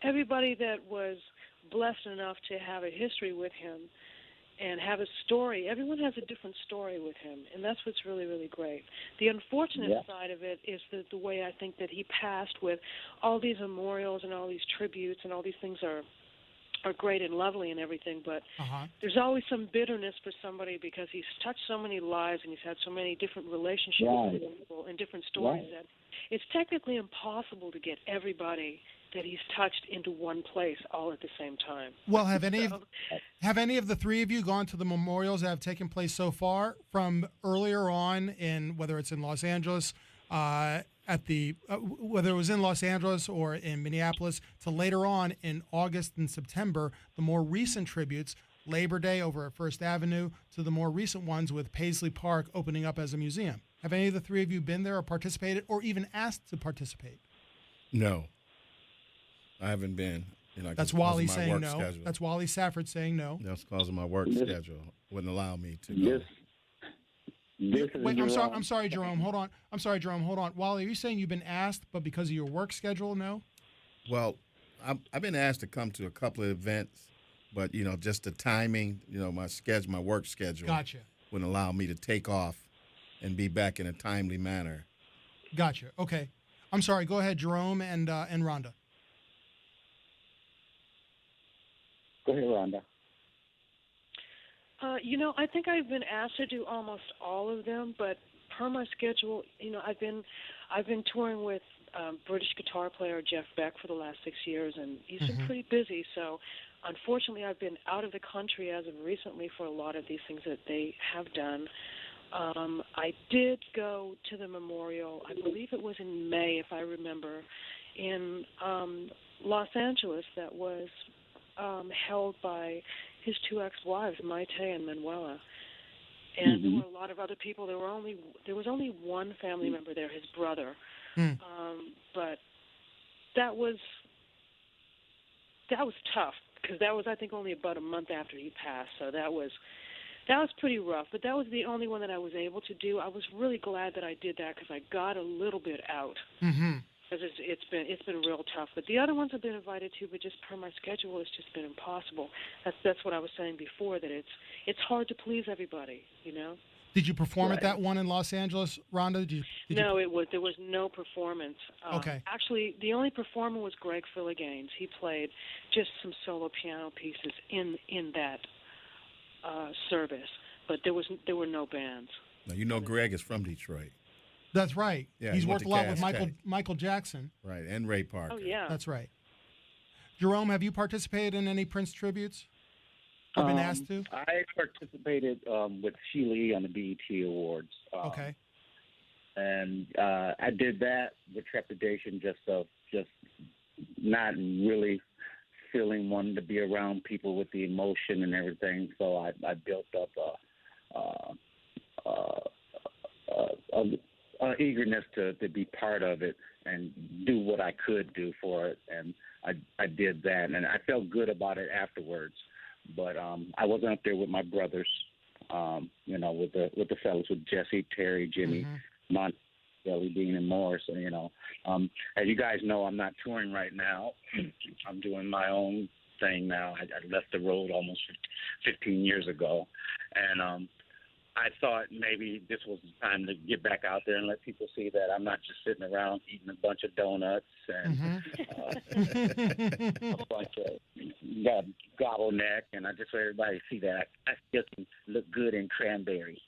everybody that was blessed enough to have a history with him and have a story. Everyone has a different story with him, and that's what's really, really great. The unfortunate side of it is the way I think that he passed with all these memorials and all these tributes, and all these things are great and lovely and everything, but there's always some bitterness for somebody because he's touched so many lives and he's had so many different relationships with people and different stories that it's technically impossible to get everybody that he's touched into one place all at the same time. Well, have any of the three of you gone to the memorials that have taken place so far, from earlier on in, whether it's in Los Angeles, whether it was in Los Angeles or in Minneapolis, to later on in August and September, the more recent tributes, Labor Day over at First Avenue, to the more recent ones with Paisley Park opening up as a museum? Have any of the three of you been there or participated or even asked to participate? No. I haven't been. That's Wally saying no. Schedule. That's Wally Safford saying no. That's because of my work schedule. Wouldn't allow me to go. Wait, I'm sorry, Jerome. Hold on. Wally, are you saying you've been asked, but because of your work schedule, no? Well, I've been asked to come to a couple of events, but just the timing, my work schedule, wouldn't allow me to take off and be back in a timely manner. Gotcha. Okay. I'm sorry. Go ahead, Jerome and Rhonda. Go ahead, Rhonda. I think I've been asked to do almost all of them, but per my schedule, I've been touring with British guitar player Jeff Beck for the last 6 years, and he's been pretty busy. So, unfortunately, I've been out of the country as of recently for a lot of these things that they have done. I did go to the memorial, I believe it was in May, if I remember, in Los Angeles, that was held by his two ex-wives, Maite and Manuela. And there were a lot of other people. There was only one family member there, his brother. But that was tough, because that was, I think, only about a month after he passed. So that was That was pretty rough, but that was the only one that I was able to do. I was really glad that I did that because I got a little bit out. Mm-hmm. Because it's been real tough. But the other ones I've been invited to, but just per my schedule, it's just been impossible. That's what I was saying before, that it's hard to please everybody, you know. Did you perform at that one in Los Angeles, Rhonda? There was no performance. Okay. Actually, the only performer was Greg Filliganes. He played just some solo piano pieces in that service, but there were no bands. Now, you know Greg is from Detroit. That's right. Yeah, he's he went worked a to lot with Cass Tech. Michael Jackson. Right, and Ray Parker. Oh, yeah. That's right. Jerome, have you participated in any Prince tributes? Or been asked to? I participated with Sheila E. on the BET Awards. Okay. And I did that with trepidation, just not really wanting to be around people with the emotion and everything. So I built up eagerness to be part of it and do what I could do for it, and I did that, and I felt good about it afterwards. But I wasn't up there with my brothers, with the fellas, with Jesse, Terry, Jimmy, Monty, Billy, Dean, and Morris. And, as you guys know, I'm not touring right now. I'm doing my own thing now. I left the road almost 15 years ago, and I thought maybe this was the time to get back out there and let people see that I'm not just sitting around eating a bunch of donuts and a bunch of gobble neck, and I just want everybody to see that I still can look good in cranberry.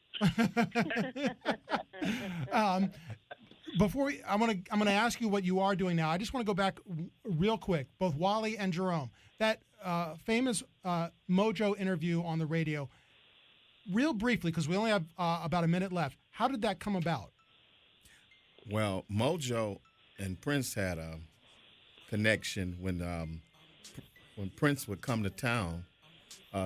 Before I'm gonna ask you what you are doing now. I just want to go back real quick, both Wally and Jerome. That famous Mojo interview on the radio. Real briefly, because we only have about a minute left. How did that come about? Well, Mojo and Prince had a connection when Prince would come to town.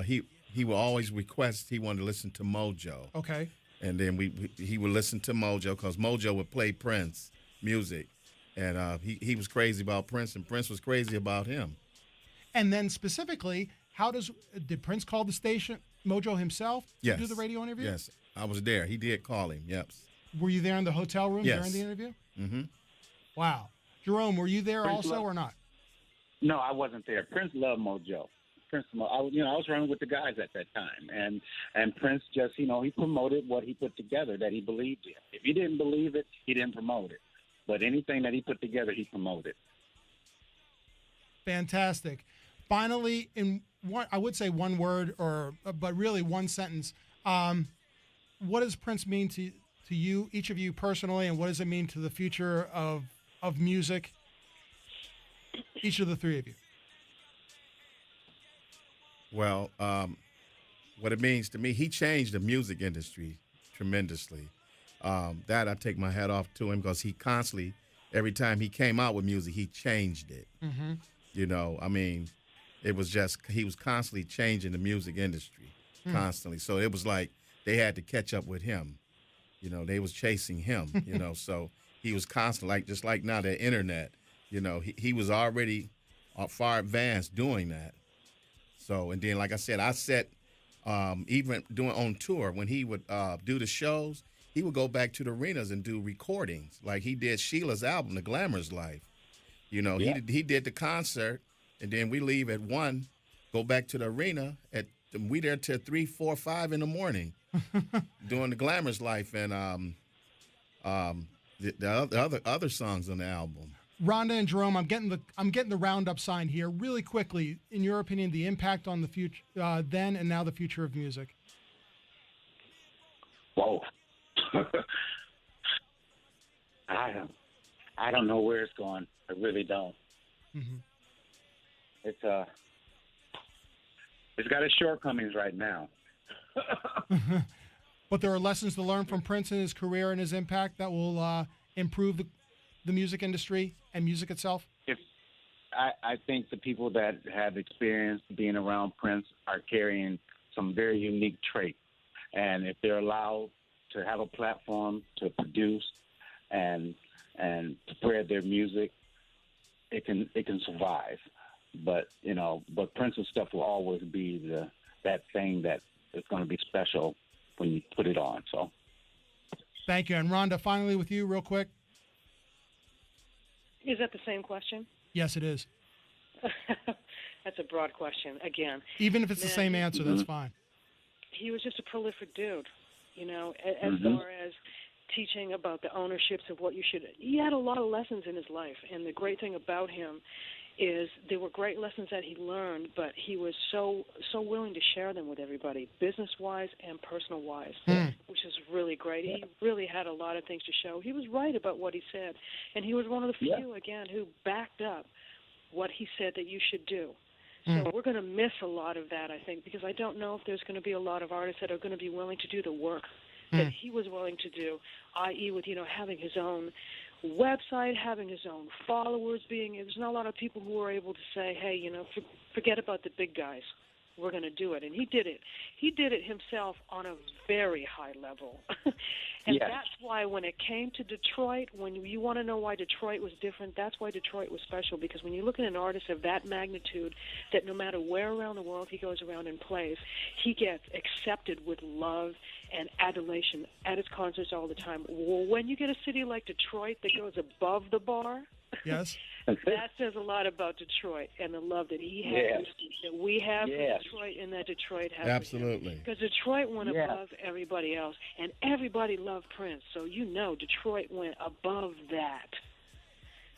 He would always request he wanted to listen to Mojo. Okay. And then he would listen to Mojo because Mojo would play Prince music, and he was crazy about Prince, and Prince was crazy about him. And then specifically, did Prince call the station, Mojo himself, to do the radio interview? Yes, I was there. He did call him, yep. Were you there in the hotel room during the interview? Mm-hmm. Wow. Jerome, were you there Prince or not? No, I wasn't there. Prince loved Mojo. I was running with the guys at that time, and Prince just, he promoted what he put together that he believed in. If he didn't believe it, he didn't promote it. But anything that he put together, he promoted. Fantastic. Finally, in I would say one word, but really one sentence. What does Prince mean to you, each of you personally, and what does it mean to the future of music? Each of the three of you. Well, what it means to me, he changed the music industry tremendously. That I take my hat off to him because he constantly, every time he came out with music, he changed it. Mm-hmm. It was just, he was constantly changing the music industry, constantly. So it was like they had to catch up with him. They was chasing him, so he was constantly, just like now the internet, he was already far advanced doing that. So, and then, like I said, even doing on tour, when he would do the shows, he would go back to the arenas and do recordings. Like he did Sheila's album, The Glamorous Life. He did the concert, and then we leave at 1, go back to the arena, we there till 3, 4, 5 in the morning doing The Glamorous Life and the other songs on the album. Rhonda and Jerome, I'm getting the roundup sign here. Really quickly, in your opinion, the impact on the future then and now the future of music. Whoa. I don't know where it's going. I really don't. Mm-hmm. It's got its shortcomings right now. But there are lessons to learn from Prince and his career and his impact that will improve the music industry and music itself? I think the people that have experienced being around Prince are carrying some very unique traits. And if they're allowed to have a platform to produce and spread their music, it can survive. But Prince's stuff will always be that thing that it's going to be special when you put it on. So, thank you. And Rhonda, finally with you, real quick. Is that the same question? Yes, it is. That's a broad question. Again, even if it's the same answer, that's fine. He was just a prolific dude, you know, as far as teaching about the ownerships of what you should. He had a lot of lessons in his life, and the great thing about him is there were great lessons that he learned, but he was so willing to share them with everybody, business-wise and personal-wise, which is really great. He really had a lot of things to show. He was right about what he said, and he was one of the few, again, who backed up what he said that you should do. So we're going to miss a lot of that, I think, because I don't know if there's going to be a lot of artists that are going to be willing to do the work that he was willing to do, i.e. with, you know, having his own website, having his own followers, there's not a lot of people who are able to say, hey, you know, forget about the big guys. We're going to do it. And he did it. He did it himself on a very high level. And that's why when it came to Detroit, when you want to know why Detroit was different, that's why Detroit was special. Because when you look at an artist of that magnitude, that no matter where around the world he goes around and plays, he gets accepted with love and adulation at his concerts all the time. Well, when you get a city like Detroit that goes above the bar, yes, that says a lot about Detroit and the love that he has, that we have for Detroit, and that Detroit has. Absolutely. Because Detroit went above everybody else, and everybody loved Prince. So you know Detroit went above that.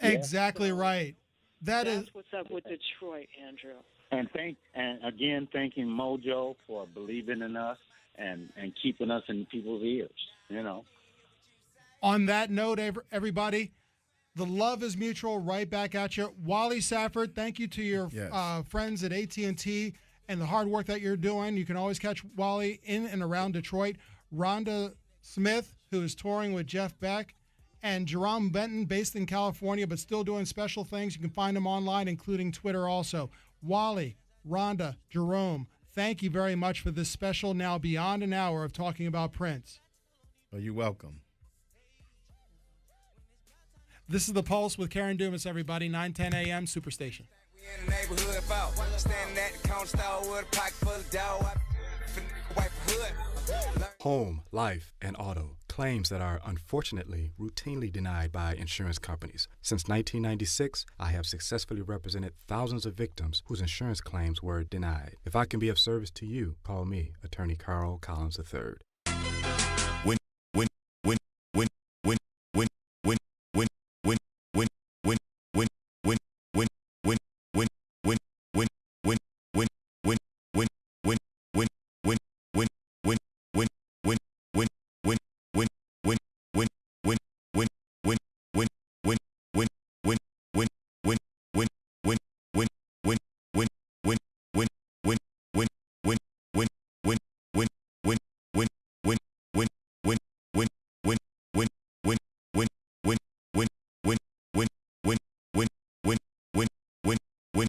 Exactly right. That's what's up with Detroit, Andrew. And again, thanking Mojo for believing in us and keeping us in people's ears, you know. On that note, everybody, the love is mutual. Right back at you. Wally Safford, thank you to your friends at AT&T and the hard work that you're doing. You can always catch Wally in and around Detroit. Rhonda Smith, who is touring with Jeff Beck, and Jerome Benton, based in California, but still doing special things. You can find him online, including Twitter also. Wally, Rhonda, Jerome, thank you very much for this special, now beyond an hour of talking about Prince. Oh, you're welcome. This is The Pulse with Karen Dumas, everybody, 9:10 a.m. Superstation. In the neighborhood about standing at the counter stall with a pocket full of dough. Home, life, and auto. Claims that are unfortunately routinely denied by insurance companies. Since 1996, I have successfully represented thousands of victims whose insurance claims were denied. If I can be of service to you, call me, Attorney Carl Collins III.